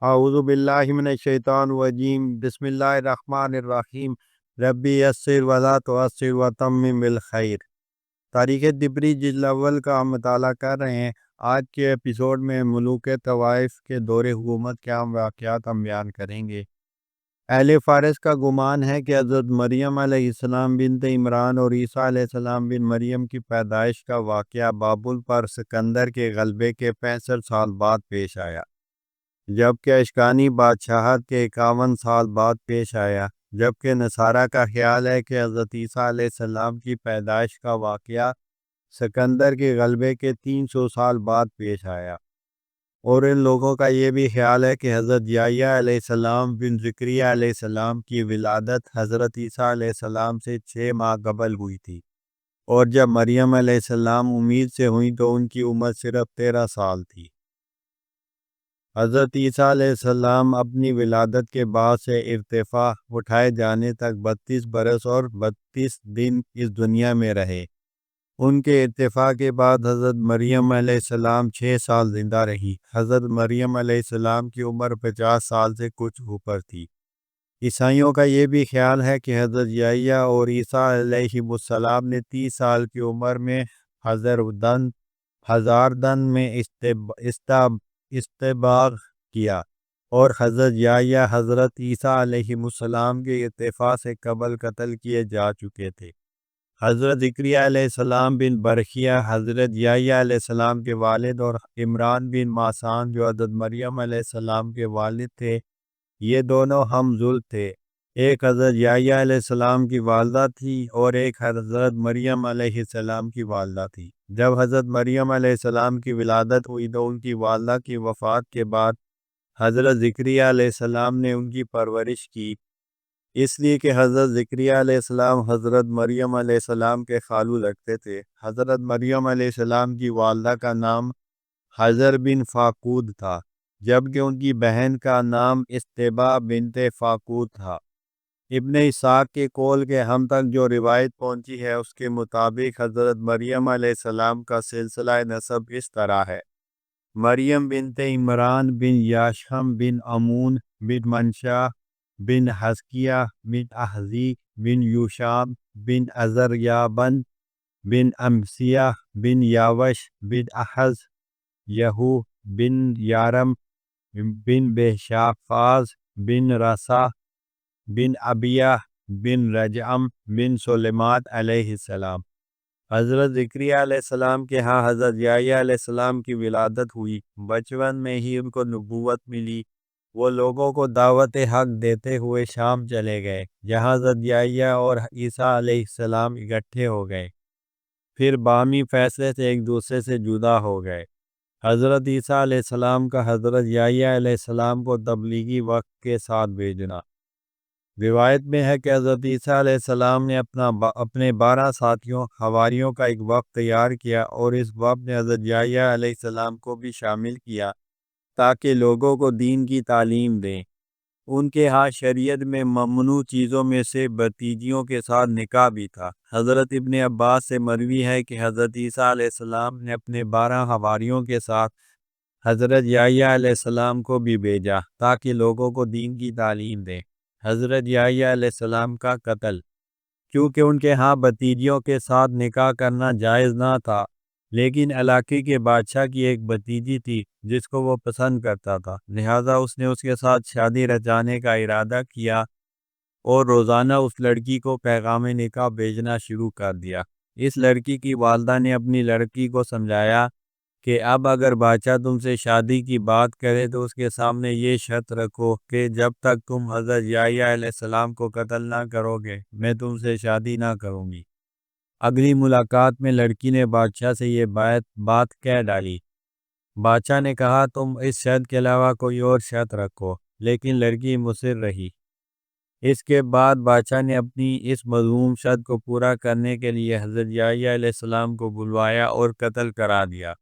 اعوذ باللہ من الشیطان الرجیم بسم اللہ الرحمن الرحیم ربی یسر ولا تعسر وتمم بالخیر۔ تاریخ دبری جلد اول کا ہم مطالعہ کر رہے ہیں۔ آج کے ایپیسوڈ میں ملوک طوائف کے دور حکومت کے عام واقعات ہم بیان کریں گے۔ اہل فارس کا گمان ہے کہ حضرت مریم علیہ السلام بنت عمران اور عیسیٰ علیہ السلام بن مریم کی پیدائش کا واقعہ بابل پر سکندر کے غلبے کے 65 سال بعد پیش آیا، جبکہ اشکانی بادشاہت کے 51 سال بعد پیش آیا، جبکہ نصارہ کا خیال ہے کہ حضرت عیسیٰ علیہ السلام کی پیدائش کا واقعہ سکندر کے غلبے کے 300 سال بعد پیش آیا، اور ان لوگوں کا یہ بھی خیال ہے کہ حضرت یحییٰ علیہ السلام بن زکریا علیہ السلام کی ولادت حضرت عیسیٰ علیہ السلام سے 6 ماہ قبل ہوئی تھی، اور جب مریم علیہ السلام امید سے ہوئیں تو ان کی عمر صرف 13 سال تھی۔ حضرت عیسیٰ علیہ السلام اپنی ولادت کے بعد سے ارتفاع اٹھائے جانے تک 32 برس اور 32 دن اس دنیا میں رہے۔ ان کے ارتفاع کے بعد حضرت مریم علیہ السلام 6 سال زندہ رہی۔ حضرت مریم علیہ السلام کی عمر 50 سال سے کچھ اوپر تھی۔ عیسائیوں کا یہ بھی خیال ہے کہ حضرت یحییٰ اور عیسیٰ علیہ السلام نے 30 سال کی عمر میں ہزاردن میں استباغ کیا، اور حضرت یحییٰ حضرت عیسیٰ علیہ السلام کے ارتفاع سے قبل قتل کیے جا چکے تھے۔ حضرت زکریا علیہ السلام بن برکیہ حضرت یحییٰ علیہ السلام کے والد، اور عمران بن ماسان جو حضرت مریم علیہ السلام کے والد تھے، یہ دونوں ہم ذل تھے۔ ایک حضرت یحییٰ علیہ السلام کی والدہ تھی اور ایک حضرت مریم علیہ السلام کی والدہ تھی۔ جب حضرت مریم علیہ السلام کی ولادت ہوئی تو ان کی والدہ کی وفات کے بعد حضرت زکریا علیہ السلام نے ان کی پرورش کی، اس لیے کہ حضرت زکریا علیہ السلام حضرت مریم علیہ السلام کے خالو لگتے تھے۔ حضرت مریم علیہ السلام کی والدہ کا نام حجر بن فاقود تھا، جبکہ ان کی بہن کا نام استبا بنت فاقود تھا۔ ابن اسحاق کے قول کے ہم تک جو روایت پہنچی ہے اس کے مطابق حضرت مریم علیہ السلام کا سلسلہ نسب اس طرح ہے: مریم بنت عمران بن یاشم بن امون بن منشا بن حزقیہ بن احزی بن یوشام بن عزریابن بن امسیہ بن یاوش بن احز یہو بن یارم بن بہشافاز بن رسا بن ابیہ بن رجعم بن سلیمات علیہ السلام۔ حضرت زکریا علیہ السلام کے ہاں حضرت یحییٰ علیہ السلام کی ولادت ہوئی۔ بچپن میں ہی ان کو نبوت ملی۔ وہ لوگوں کو دعوت حق دیتے ہوئے شام چلے گئے، جہاں حضرت یحییٰ اور عیسیٰ علیہ السلام اکٹھے ہو گئے، پھر باہمی فیصلے سے ایک دوسرے سے جدا ہو گئے۔ حضرت عیسیٰ علیہ السلام کا حضرت یحییٰ علیہ السلام کو تبلیغی وقت کے ساتھ بھیجنا۔ روایت میں ہے کہ حضرت عیسیٰ علیہ السلام نے اپنے 12 ساتھیوں حواریوں کا ایک وفد تیار کیا، اور اس وفد نے حضرت یحییٰ علیہ السلام کو بھی شامل کیا تاکہ لوگوں کو دین کی تعلیم دیں۔ ان کے ہاں شریعت میں ممنوع چیزوں میں سے بھتیجیوں کے ساتھ نکاح بھی تھا۔ حضرت ابن عباس سے مروی ہے کہ حضرت عیسیٰ علیہ السلام نے اپنے 12 حواریوں کے ساتھ حضرت یحییٰ علیہ السلام کو بھی بھیجا تاکہ لوگوں کو دین کی تعلیم دیں۔ حضرت یحییٰ علیہ السلام کا قتل، کیونکہ ان کے ہاں بھتیجیوں کے ساتھ نکاح کرنا جائز نہ تھا، لیکن علاقے کے بادشاہ کی ایک بھتیجی تھی جس کو وہ پسند کرتا تھا، لہذا اس نے اس کے ساتھ شادی رچانے کا ارادہ کیا اور روزانہ اس لڑکی کو پیغام نکاح بھیجنا شروع کر دیا۔ اس لڑکی کی والدہ نے اپنی لڑکی کو سمجھایا کہ اب اگر بادشاہ تم سے شادی کی بات کرے تو اس کے سامنے یہ شرط رکھو کہ جب تک تم حضرت یحییٰ علیہ السلام کو قتل نہ کرو گے میں تم سے شادی نہ کروں گی۔ اگلی ملاقات میں لڑکی نے بادشاہ سے یہ بات کہہ ڈالی۔ بادشاہ نے کہا تم اس شرط کے علاوہ کوئی اور شرط رکھو، لیکن لڑکی مصر رہی۔ اس کے بعد بادشاہ نے اپنی اس مذموم شرط کو پورا کرنے کے لیے حضرت یحییٰ علیہ السلام کو بلوایا اور قتل کرا دیا۔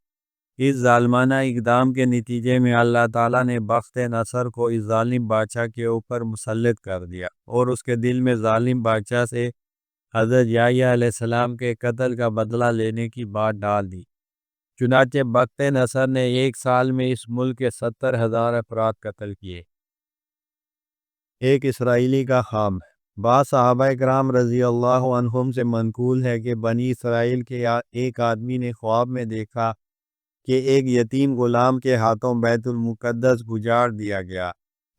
اس ظالمانہ اقدام کے نتیجے میں اللہ تعالیٰ نے بخت نصر کو اس ظالم بادشاہ کے اوپر مسلط کر دیا، اور اس کے دل میں ظالم بادشاہ سے حضرت یحییٰ علیہ السلام کے قتل کا بدلہ لینے کی بات ڈال دی۔ چنانچہ بخت نصر نے ایک سال میں اس ملک کے 70,000 افراد قتل کیے۔ ایک اسرائیلی کا خواب۔ بعض صحابہ کرام رضی اللہ عنہم سے منقول ہے کہ بنی اسرائیل کے ایک آدمی نے خواب میں دیکھا کہ ایک یتیم غلام کے ہاتھوں بیت المقدس گجار دیا گیا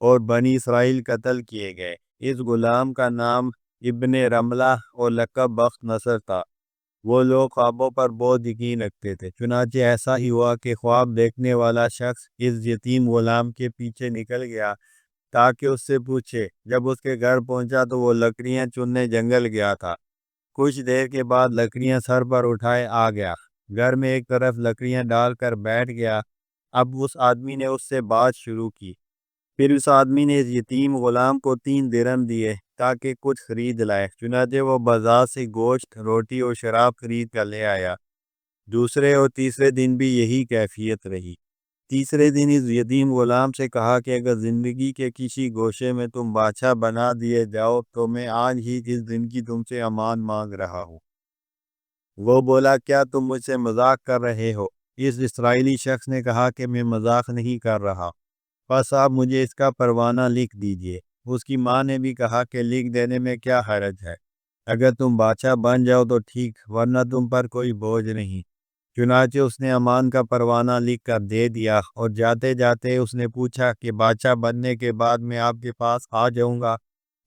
اور بنی اسرائیل قتل کیے گئے۔ اس غلام کا نام ابن رملہ اور لقب بخت نصر تھا۔ وہ لوگ خوابوں پر بہت یقین رکھتے تھے، چنانچہ ایسا ہی ہوا کہ خواب دیکھنے والا شخص اس یتیم غلام کے پیچھے نکل گیا تاکہ اس سے پوچھے۔ جب اس کے گھر پہنچا تو وہ لکڑیاں چننے جنگل گیا تھا۔ کچھ دیر کے بعد لکڑیاں سر پر اٹھائے آ گیا، گھر میں ایک طرف لکڑیاں ڈال کر بیٹھ گیا۔ اب اس آدمی نے اس سے بات شروع کی۔ پھر اس آدمی نے اس یتیم غلام کو 3 درہم دیے تاکہ کچھ خرید لائے، چنانچہ وہ بازار سے گوشت، روٹی اور شراب خرید کر لے آیا۔ دوسرے اور تیسرے دن بھی یہی کیفیت رہی۔ تیسرے دن اس یتیم غلام سے کہا کہ اگر زندگی کے کسی گوشے میں تم بادشاہ بنا دیے جاؤ تو میں آج ہی اس دن کی تم سے امان مانگ رہا ہوں۔ وہ بولا، کیا تم مجھ سے مذاق کر رہے ہو؟ اس اسرائیلی شخص نے کہا کہ میں مذاق نہیں کر رہا، بس آپ مجھے اس کا پروانہ لکھ دیجئے۔ اس کی ماں نے بھی کہا کہ لکھ دینے میں کیا حرج ہے، اگر تم بادشاہ بن جاؤ تو ٹھیک، ورنہ تم پر کوئی بوجھ نہیں۔ چنانچہ اس نے امان کا پروانہ لکھ کر دے دیا اور جاتے جاتے اس نے پوچھا کہ بادشاہ بننے کے بعد میں آپ کے پاس آ جاؤں گا،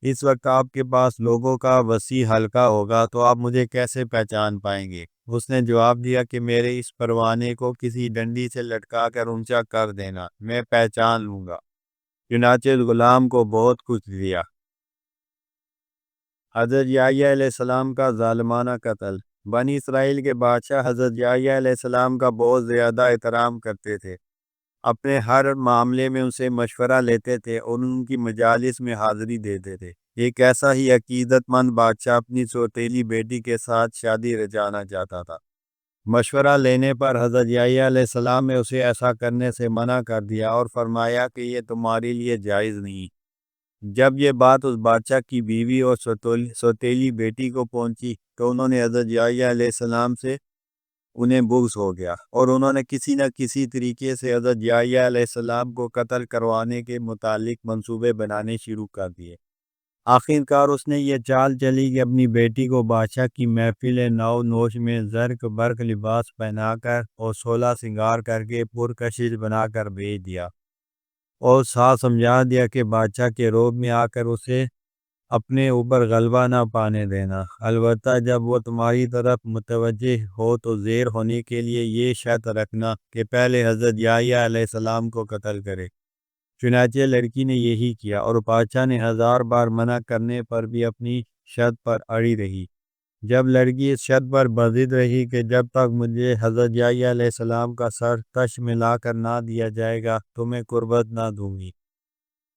اس وقت آپ کے پاس لوگوں کا وسیع حلقہ ہوگا تو آپ مجھے کیسے پہچان پائیں گے؟ اس نے جواب دیا کہ میرے اس پروانے کو کسی ڈنڈی سے لٹکا کر اونچا کر دینا، میں پہچان لوں گا۔ چنانچہ غلام کو بہت کچھ دیا۔ حضرت یحییٰ علیہ السلام کا ظالمانہ قتل۔ بنی اسرائیل کے بادشاہ حضرت یحییٰ علیہ السلام کا بہت زیادہ احترام کرتے تھے، اپنے ہر معاملے میں ان سے مشورہ لیتے تھے اور ان کی مجالس میں حاضری دیتے تھے۔ ایک ایسا ہی عقیدت مند بادشاہ اپنی سوتیلی بیٹی کے ساتھ شادی رچانا چاہتا تھا۔ مشورہ لینے پر حضرت یحییٰ علیہ السلام نے اسے ایسا کرنے سے منع کر دیا اور فرمایا کہ یہ تمہارے لیے جائز نہیں۔ جب یہ بات اس بادشاہ کی بیوی اور سوتیلی بیٹی کو پہنچی تو انہوں نے حضرت یحییٰ علیہ السلام سے انہیں بغض ہو گیا اور انہوں نے کسی نہ کسی طریقے سے حضرت یحییٰ علیہ السلام کو قتل کروانے کے متعلق منصوبے بنانے شروع کر دیے۔ آخرکار اس نے یہ چال چلی کہ اپنی بیٹی کو بادشاہ کی محفل نو نوش میں زرق برق لباس پہنا کر اور 16 سنگار کر کے پرکشش بنا کر بھیج دیا اور ساتھ سمجھا دیا کہ بادشاہ کے روب میں آ کر اسے اپنے اوپر غلبہ نہ پانے دینا، البتہ جب وہ تمہاری طرف متوجہ ہو تو زیر ہونے کے لیے یہ شرط رکھنا کہ پہلے حضرت یحییٰ علیہ السلام کو قتل کرے۔ چنانچہ لڑکی نے یہی کیا اور بادشاہ نے 1000 بار منع کرنے پر بھی اپنی شرط پر اڑی رہی۔ جب لڑکی اس شرط پر بضد رہی کہ جب تک مجھے حضرت یحییٰ علیہ السلام کا سر تش میں لا کر نہ دیا جائے گا تو میں قربت نہ دوں گی،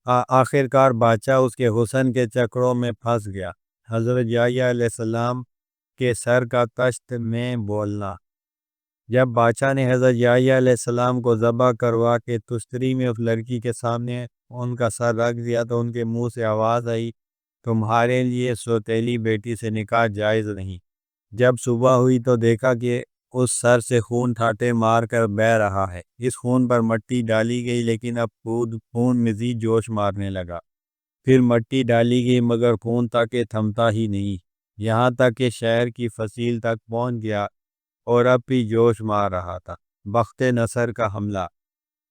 آخرکار بادشاہ اس کے حسن کے چکروں میں پھنس گیا۔ حضرت یحییٰ علیہ السلام کے سر کا تشت میں بولنا۔ جب بادشاہ نے حضرت یحییٰ علیہ السلام کو ذبح کروا کے تشتری میں اس لڑکی کے سامنے ان کا سر رکھ دیا تو ان کے منہ سے آواز آئی، تمہارے لیے سوتیلی بیٹی سے نکاح جائز نہیں۔ جب صبح ہوئی تو دیکھا کہ اس سر سے خون ٹھاٹے مار کر بہہ رہا ہے۔ اس خون پر مٹی ڈالی گئی لیکن اب خون مزید جوش مارنے لگا۔ پھر مٹی ڈالی گئی مگر خون تک تھمتا ہی نہیں، یہاں تک کہ شہر کی فصیل تک پہنچ گیا اور اب بھی جوش مار رہا تھا۔ بخت نصر کا حملہ۔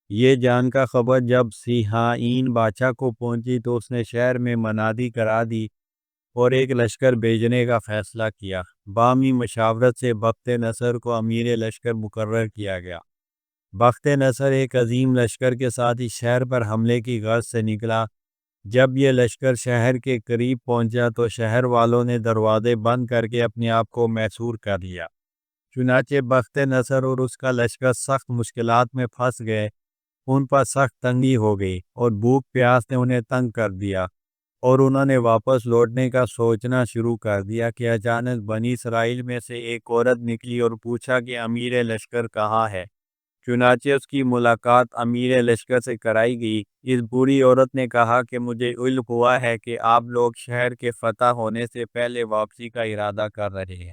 یہ جان کا خبر جب سیہائین بادشاہ کو پہنچی تو اس نے شہر میں منادی کرا دی اور ایک لشکر بھیجنے کا فیصلہ کیا۔ باہمی مشاورت سے بخت نصر کو امیر لشکر مقرر کیا گیا۔ بخت نصر ایک عظیم لشکر کے ساتھ اس شہر پر حملے کی غرض سے نکلا۔ جب یہ لشکر شہر کے قریب پہنچا تو شہر والوں نے دروازے بند کر کے اپنے آپ کو محصور کر لیا۔ چنانچہ بخت نصر اور اس کا لشکر سخت مشکلات میں پھنس گئے، ان پر سخت تنگی ہو گئی اور بھوک پیاس نے انہیں تنگ کر دیا اور انہوں نے واپس لوٹنے کا سوچنا شروع کر دیا کہ اچانک بنی اسرائیل میں سے ایک عورت نکلی اور پوچھا کہ امیر لشکر کہاں ہے۔ چنانچہ اس کی ملاقات امیر لشکر سے کرائی گئی۔ اس بوڑھی عورت نے کہا کہ مجھے علم ہوا ہے کہ آپ لوگ شہر کے فتح ہونے سے پہلے واپسی کا ارادہ کر رہے ہیں۔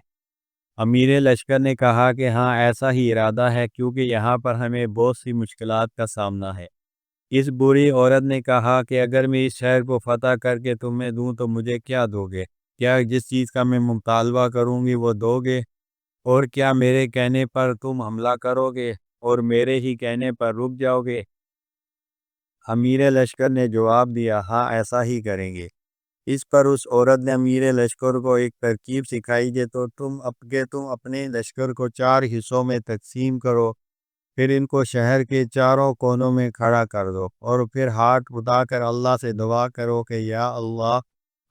امیر لشکر نے کہا کہ ہاں ایسا ہی ارادہ ہے، کیونکہ یہاں پر ہمیں بہت سی مشکلات کا سامنا ہے۔ اس بری عورت نے کہا کہ اگر میں اس شہر کو فتح کر کے تمہیں دوں تو مجھے کیا دو گے؟ کیا جس چیز کا میں مطالبہ کروں گی وہ دو گے؟ اور کیا میرے کہنے پر تم حملہ کرو گے اور میرے ہی کہنے پر رک جاؤ گے؟ امیر لشکر نے جواب دیا، ہاں ایسا ہی کریں گے۔ اس پر اس عورت نے امیر لشکر کو ایک ترکیب سکھائی کہ تم اپنے لشکر کو 4 حصوں میں تقسیم کرو، پھر ان کو شہر کے چاروں کونوں میں کھڑا کر دو، اور پھر ہاتھ اٹھا کر اللہ سے دعا کرو کہ یا اللہ،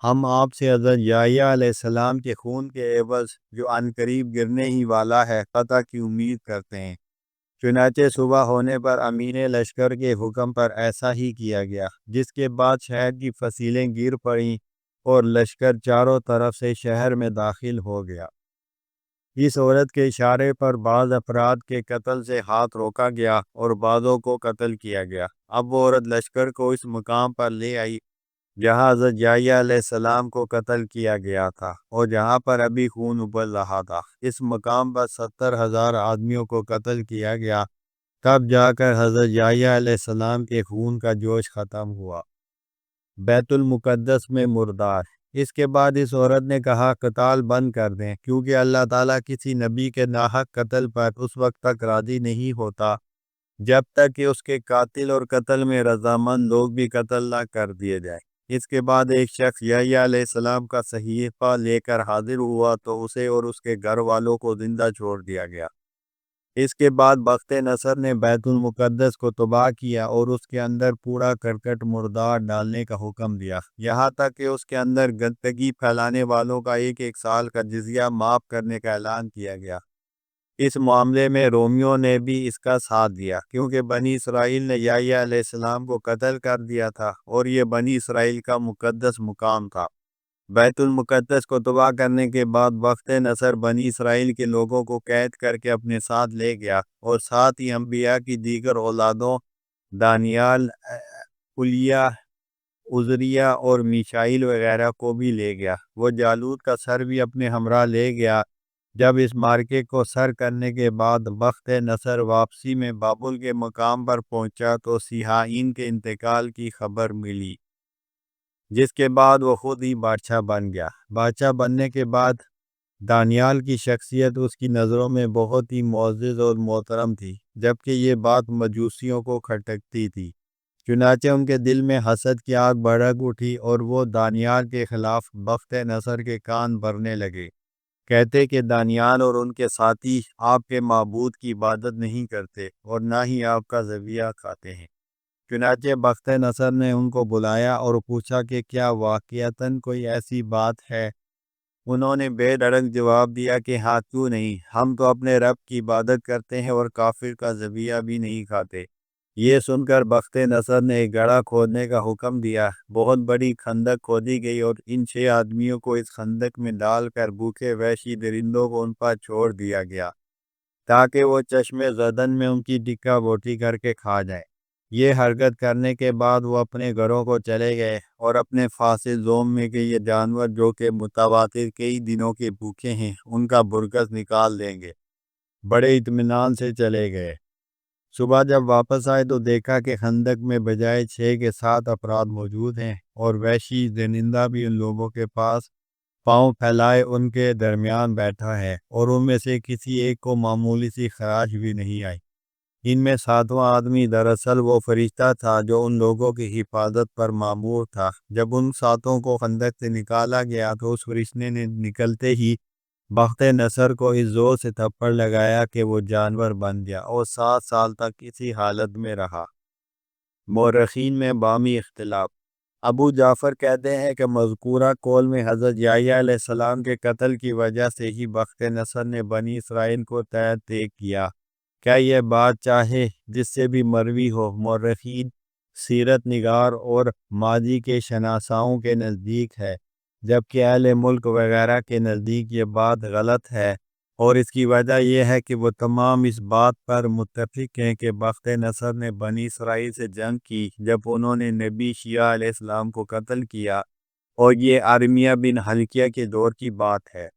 ہم آپ سے حضرت یحییٰ علیہ السلام کے خون کے عوض جو عنقریب گرنے ہی والا ہے فتح کی امید کرتے ہیں۔ چنانچہ صبح ہونے پر امین لشکر کے حکم پر ایسا ہی کیا گیا، جس کے بعد شہر کی فصیلیں گر پڑیں اور لشکر چاروں طرف سے شہر میں داخل ہو گیا۔ اس عورت کے اشارے پر بعض افراد کے قتل سے ہاتھ روکا گیا اور بعضوں کو قتل کیا گیا۔ اب وہ عورت لشکر کو اس مقام پر لے آئی جہاں حضرت یحییٰ علیہ السلام کو قتل کیا گیا تھا اور جہاں پر ابھی خون ابل رہا تھا۔ اس مقام پر 70,000 آدمیوں کو قتل کیا گیا، تب جا کر حضرت یحییٰ علیہ السلام کے خون کا جوش ختم ہوا۔ بیت المقدس میں مردار۔ اس کے بعد اس عورت نے کہا قتال بند کر دیں، کیونکہ اللہ تعالیٰ کسی نبی کے ناحق قتل پر اس وقت تک راضی نہیں ہوتا جب تک کہ اس کے قاتل اور قتل میں رضامند لوگ بھی قتل نہ کر دیے جائیں۔ اس کے بعد ایک شخص یحییٰ علیہ السلام کا صحیفہ لے کر حاضر ہوا تو اسے اور اس کے گھر والوں کو زندہ چھوڑ دیا گیا۔ اس کے بعد بخت نصر نے بیت المقدس کو تباہ کیا اور اس کے اندر کوڑا کرکٹ مردار ڈالنے کا حکم دیا، یہاں تک کہ اس کے اندر گندگی پھیلانے والوں کا 1 سال کا جزیہ معاف کرنے کا اعلان کیا گیا۔ اس معاملے میں رومیوں نے بھی اس کا ساتھ دیا، کیونکہ بنی اسرائیل نے یحییٰ علیہ السلام کو قتل کر دیا تھا اور یہ بنی اسرائیل کا مقدس مقام تھا۔ بیت المقدس کو تباہ کرنے کے بعد بخت نصر بنی اسرائیل کے لوگوں کو قید کر کے اپنے ساتھ لے گیا اور ساتھ ہی انبیاء کی دیگر اولادوں دانیال، الیاہ، عزریہ اور میشائیل وغیرہ کو بھی لے گیا۔ وہ جالوت کا سر بھی اپنے ہمراہ لے گیا۔ جب اس مارکے کو سر کرنے کے بعد بخت نصر واپسی میں بابل کے مقام پر پہنچا تو سیاحین کے انتقال کی خبر ملی، جس کے بعد وہ خود ہی بادشاہ بن گیا۔ بادشاہ بننے کے بعد دانیال کی شخصیت اس کی نظروں میں بہت ہی معزز اور محترم تھی، جبکہ یہ بات مجوسیوں کو کھٹکتی تھی۔ چنانچہ ان کے دل میں حسد کی آگ بھڑک اٹھی اور وہ دانیال کے خلاف بخت نصر کے کان بھرنے لگے، کہتے کہ دانیال اور ان کے ساتھی آپ کے معبود کی عبادت نہیں کرتے اور نہ ہی آپ کا ذبیحہ کھاتے ہیں۔ چنانچہ بخت نصر نے ان کو بلایا اور پوچھا کہ کیا واقعتاً کوئی ایسی بات ہے؟ انہوں نے بے دھڑک جواب دیا کہ ہاں کیوں نہیں، ہم تو اپنے رب کی عبادت کرتے ہیں اور کافر کا ذبیحہ بھی نہیں کھاتے۔ یہ سن کر بخت نصر نے ایک گڑھا کھودنے کا حکم دیا۔ بہت بڑی خندق کھودی گئی اور ان 6 آدمیوں کو اس خندق میں ڈال کر بھوکے وحشی درندوں کو ان پر چھوڑ دیا گیا تاکہ وہ چشم زدن میں ان کی ٹکا بوٹی کر کے کھا جائیں۔ یہ حرکت کرنے کے بعد وہ اپنے گھروں کو چلے گئے اور اپنے فاصل زوم میں کہ یہ جانور جو کہ متواتر کئی دنوں کے بھوکے ہیں ان کا برگس نکال دیں گے، بڑے اطمینان سے چلے گئے۔ صبح جب واپس آئے تو دیکھا کہ خندق میں بجائے 6 کے 7 افراد موجود ہیں اور وحشی درندہ بھی ان لوگوں کے پاس پاؤں پھیلائے ان کے درمیان بیٹھا ہے، اور ان میں سے کسی ایک کو معمولی سی خراش بھی نہیں آئی۔ ان میں 7واں آدمی دراصل وہ فرشتہ تھا جو ان لوگوں کی حفاظت پر مامور تھا۔ جب ان 7 کو خندق سے نکالا گیا تو اس فرشتے نے نکلتے ہی بخت نصر کو اس زور سے تھپڑ لگایا کہ وہ جانور بن گیا اور 7 سال تک اسی حالت میں رہا۔ مورخین میں بامی اختلاف۔ ابو جعفر کہتے ہیں کہ مذکورہ قول میں حضرت یحییٰ علیہ السلام کے قتل کی وجہ سے ہی بخت نصر نے بنی اسرائیل کو تحت طے کیا۔ کیا یہ بات چاہے جس سے بھی مروی ہو، مورخین، سیرت نگار اور ماضی کے شناساؤں کے نزدیک ہے، جبکہ اہل ملک وغیرہ کے نزدیک یہ بات غلط ہے، اور اس کی وجہ یہ ہے کہ وہ تمام اس بات پر متفق ہیں کہ بخت نصر نے بنی اسرائیل سے جنگ کی جب انہوں نے نبی شیعہ علیہ السلام کو قتل کیا، اور یہ ارمیہ بن حلقیہ کے دور کی بات ہے۔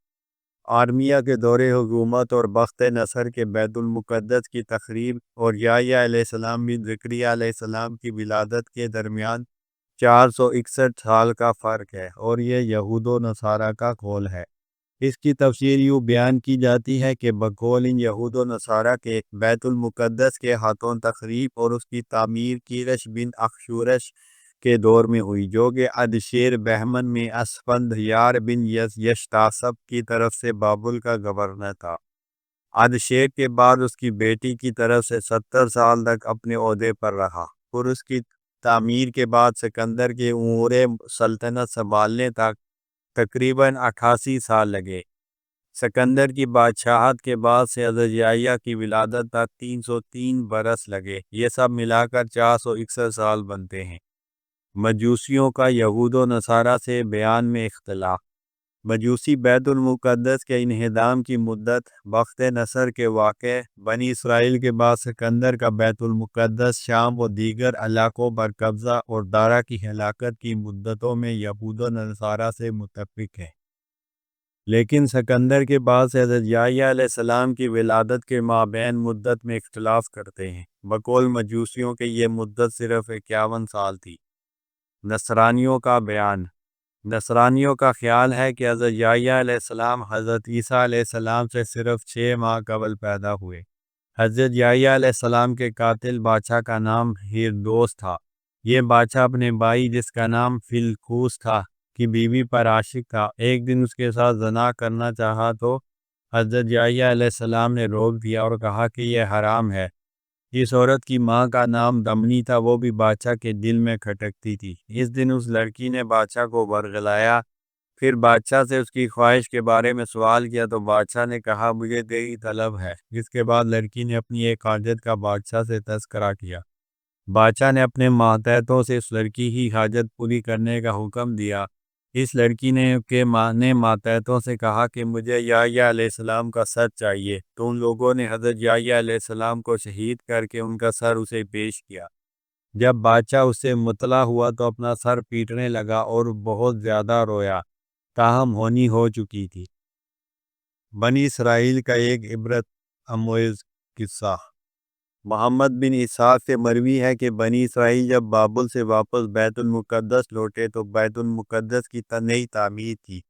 آرمیہ کے دور حکومت اور بخت نصر کے بیت المقدس کی تخریب اور یحییٰ علیہ السلام بن زکریا علیہ السلام کی ولادت کے درمیان 461 سال کا فرق ہے، اور یہ یہود و نصارہ کا قول ہے۔ اس کی تفسیر یوں بیان کی جاتی ہے کہ بقول ان یہود و نصارہ کے بیت المقدس کے ہاتھوں تخریب اور اس کی تعمیر کیرش بن اخشورش کے دور میں ہوئی، جو کہ ادشیر بہمن میں اسفندیار بن یشتاسب کی طرف سے بابل کا گورنر تھا۔ ادشیر کے بعد اس کی بیٹی کی طرف سے 70 سال تک اپنے عہدے پر رہا، اور اس کی تعمیر کے بعد سکندر کے امور سلطنت سنبھالنے تک تقریباً 88 سال لگے۔ سکندر کی بادشاہت کے بعد سے حضرت یحییٰ کی ولادت تک 303 برس لگے۔ یہ سب ملا کر 461 سال بنتے ہیں۔ مجوسیوں کا یہود و نصارہ سے بیان میں اختلاف۔ مجوسی بیت المقدس کے انہدام کی مدت، بخت نصر کے واقعے، بنی اسرائیل کے بعد سکندر کا بیت المقدس، شام و دیگر علاقوں پر قبضہ، اور دارا کی ہلاکت کی مدتوں میں یہود و نصارہ سے متفق ہیں۔ لیکن سکندر کے بعد سے حضرت یحییٰ علیہ السلام کی ولادت کے مابین مدت میں اختلاف کرتے ہیں۔ بقول مجوسیوں کے یہ مدت صرف 51 سال تھی۔ نصرانیوں کا بیان۔ نصرانیوں کا خیال ہے کہ حضرت یحییٰ علیہ السلام حضرت عیسیٰ علیہ السلام سے صرف 6 ماہ قبل پیدا ہوئے۔ حضرت یحییٰ علیہ السلام کے قاتل بادشاہ کا نام ہیرودوس تھا۔ یہ بادشاہ اپنے بھائی جس کا نام فیلکوس تھا کی بیوی پر عاشق تھا۔ ایک دن اس کے ساتھ زنا کرنا چاہا تو حضرت یحییٰ علیہ السلام نے روک دیا اور کہا کہ یہ حرام ہے۔ اس عورت کی ماں کا نام دمنی تھا، وہ بھی بادشاہ کے دل میں کھٹکتی تھی۔ اس دن اس لڑکی نے بادشاہ کو ورغلایا، پھر بادشاہ سے اس کی خواہش کے بارے میں سوال کیا تو بادشاہ نے کہا مجھے تیری طلب ہے۔ اس کے بعد لڑکی نے اپنی ایک حاجت کا بادشاہ سے تذکرہ کیا۔ بادشاہ نے اپنے ماتحتوں سے اس لڑکی کی حاجت پوری کرنے کا حکم دیا۔ اس لڑکی نے ماتحتوں سے کہا کہ مجھے یحییٰ علیہ السلام کا سر چاہیے، تو ان لوگوں نے حضرت یحییٰ علیہ السلام کو شہید کر کے ان کا سر اسے پیش کیا۔ جب بادشاہ اس سے مطلع ہوا تو اپنا سر پیٹنے لگا اور بہت زیادہ رویا، تاہم ہونی ہو چکی تھی۔ بنی اسرائیل کا ایک عبرت آموز قصہ۔ محمد بن اسحاق سے مروی ہے کہ بنی اسرائیل جب بابل سے واپس بیت المقدس لوٹے تو بیت المقدس کی نئی تعمیر کی۔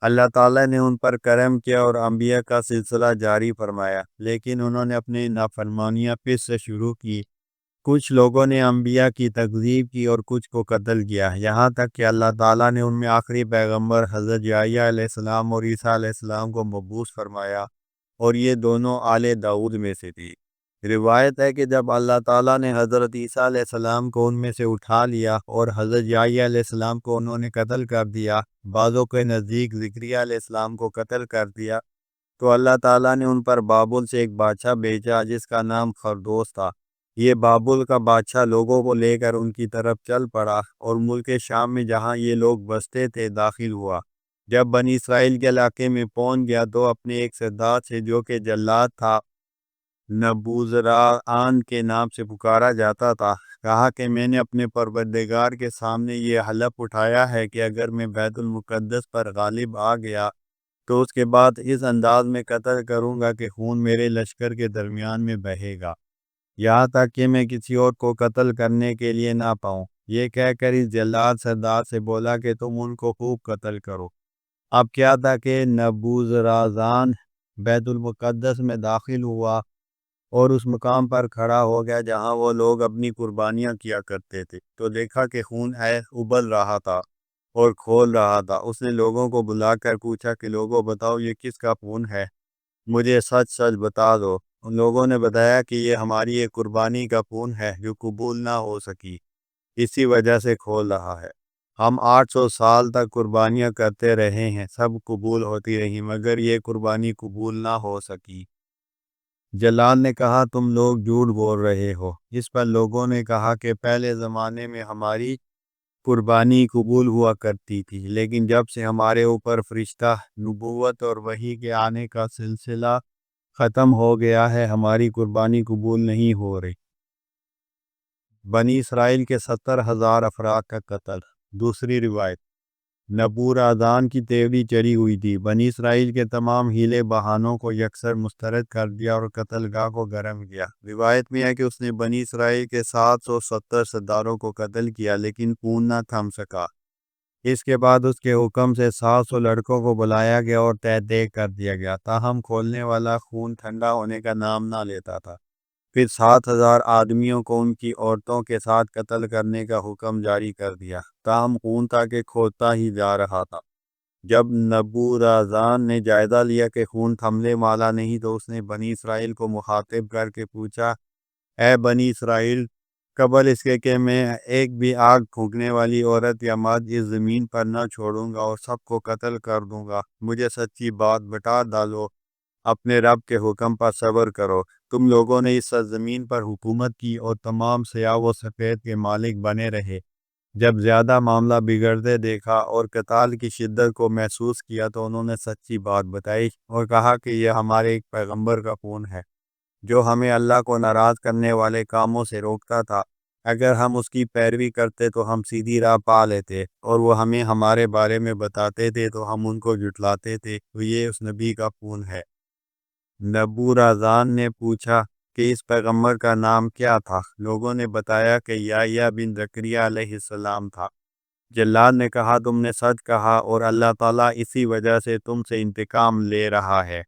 اللہ تعالیٰ نے ان پر کرم کیا اور انبیاء کا سلسلہ جاری فرمایا، لیکن انہوں نے اپنی نافرمانیاں پھر سے شروع کی۔ کچھ لوگوں نے انبیاء کی تکذیب کی اور کچھ کو قتل کیا، یہاں تک کہ اللہ تعالیٰ نے ان میں آخری پیغمبر حضرت یحییٰ علیہ السلام اور عیسیٰ علیہ السلام کو مبعوث فرمایا، اور یہ دونوں آل داؤد میں سے تھی۔ روایت ہے کہ جب اللہ تعالیٰ نے حضرت عیسیٰ علیہ السلام کو ان میں سے اٹھا لیا اور حضرت یحییٰ علیہ السلام کو انہوں نے قتل کر دیا، بعضوں کے نزدیک زکریا علیہ السلام کو قتل کر دیا، تو اللہ تعالیٰ نے ان پر بابل سے ایک بادشاہ بھیجا جس کا نام خردوس تھا۔ یہ بابل کا بادشاہ لوگوں کو لے کر ان کی طرف چل پڑا اور ملک شام میں جہاں یہ لوگ بستے تھے داخل ہوا۔ جب بنی اسرائیل کے علاقے میں پہنچ گیا تو اپنے ایک سردار سے جو کہ جلاد تھا، نبوزرعان کے نام سے پکارا جاتا تھا، کہا کہ میں نے اپنے پروردگار کے سامنے یہ حلف اٹھایا ہے کہ اگر میں بیت المقدس پر غالب آ گیا تو اس کے بعد اس انداز میں قتل کروں گا کہ خون میرے لشکر کے درمیان میں بہے گا، یہاں تک کہ میں کسی اور کو قتل کرنے کے لیے نہ پاؤں۔ یہ کہہ کر اس جلاد سردار سے بولا کہ تم ان کو خوب قتل کرو۔ اب کیا تھا کہ نبوزرعان بیت المقدس میں داخل ہوا اور اس مقام پر کھڑا ہو گیا جہاں وہ لوگ اپنی قربانیاں کیا کرتے تھے، تو دیکھا کہ خون ابل رہا تھا اور کھول رہا تھا۔ اس نے لوگوں کو بلا کر پوچھا کہ لوگوں بتاؤ یہ کس کا خون ہے، مجھے سچ سچ بتا دو۔ ان لوگوں نے بتایا کہ یہ ہماری ایک قربانی کا خون ہے جو قبول نہ ہو سکی، اسی وجہ سے کھول رہا ہے۔ ہم 800 سال تک قربانیاں کرتے رہے ہیں، سب قبول ہوتی رہی، مگر یہ قربانی قبول نہ ہو سکی۔ جلال نے کہا تم لوگ جھوٹ بول رہے ہو۔ اس پر لوگوں نے کہا کہ پہلے زمانے میں ہماری قربانی قبول ہوا کرتی تھی، لیکن جب سے ہمارے اوپر فرشتہ، نبوت اور وحی کے آنے کا سلسلہ ختم ہو گیا ہے، ہماری قربانی قبول نہیں ہو رہی۔ بنی اسرائیل کے 70,000 افراد کا قتل۔ دوسری روایت نبوزرادان کی تیوری چڑھی ہوئی تھی۔ بنی اسرائیل کے تمام ہیلے بہانوں کو یکسر مسترد کر دیا اور قتل گاہ کو گرم کیا۔ روایت میں ہے کہ اس نے بنی اسرائیل کے 770 سرداروں کو قتل کیا، لیکن خون نہ تھم سکا۔ اس کے بعد اس کے حکم سے 700 لڑکوں کو بلایا گیا اور تہ دیگ کر دیا گیا، تاہم کھولنے والا خون ٹھنڈا ہونے کا نام نہ لیتا تھا۔ پھر 7,000 آدمیوں کو ان کی عورتوں کے ساتھ قتل کرنے کا حکم جاری کر دیا، تاہم خون تھا کہ کھولتا ہی جا رہا تھا۔ جب نبوزرادان نے جائزہ لیا کہ خون تھمنے والا نہیں، تو اس نے بنی اسرائیل کو مخاطب کر کے پوچھا، اے بنی اسرائیل، قبل اس کے کہ میں ایک بھی آگ پھونکنے والی عورت یا مرد اس زمین پر نہ چھوڑوں گا اور سب کو قتل کر دوں گا، مجھے سچی بات بتا ڈالو، اپنے رب کے حکم پر صبر کرو۔ تم لوگوں نے اس سرزمین پر حکومت کی اور تمام سیاہ و سفید کے مالک بنے رہے۔ جب زیادہ معاملہ بگڑتے دیکھا اور قتال کی شدت کو محسوس کیا تو انہوں نے سچی بات بتائی اور کہا کہ یہ ہمارے ایک پیغمبر کا خون ہے جو ہمیں اللہ کو ناراض کرنے والے کاموں سے روکتا تھا۔ اگر ہم اس کی پیروی کرتے تو ہم سیدھی راہ پا لیتے، اور وہ ہمیں ہمارے بارے میں بتاتے تھے تو ہم ان کو جھٹلاتے تھے، تو یہ اس نبی کا خون ہے۔ نبوزرادان نے پوچھا کہ اس پیغمبر کا نام کیا تھا؟ لوگوں نے بتایا کہ یحییٰ بن زکریا علیہ السلام تھا۔ جلاد نے کہا، تم نے سچ کہا اور اللہ تعالیٰ اسی وجہ سے تم سے انتقام لے رہا ہے۔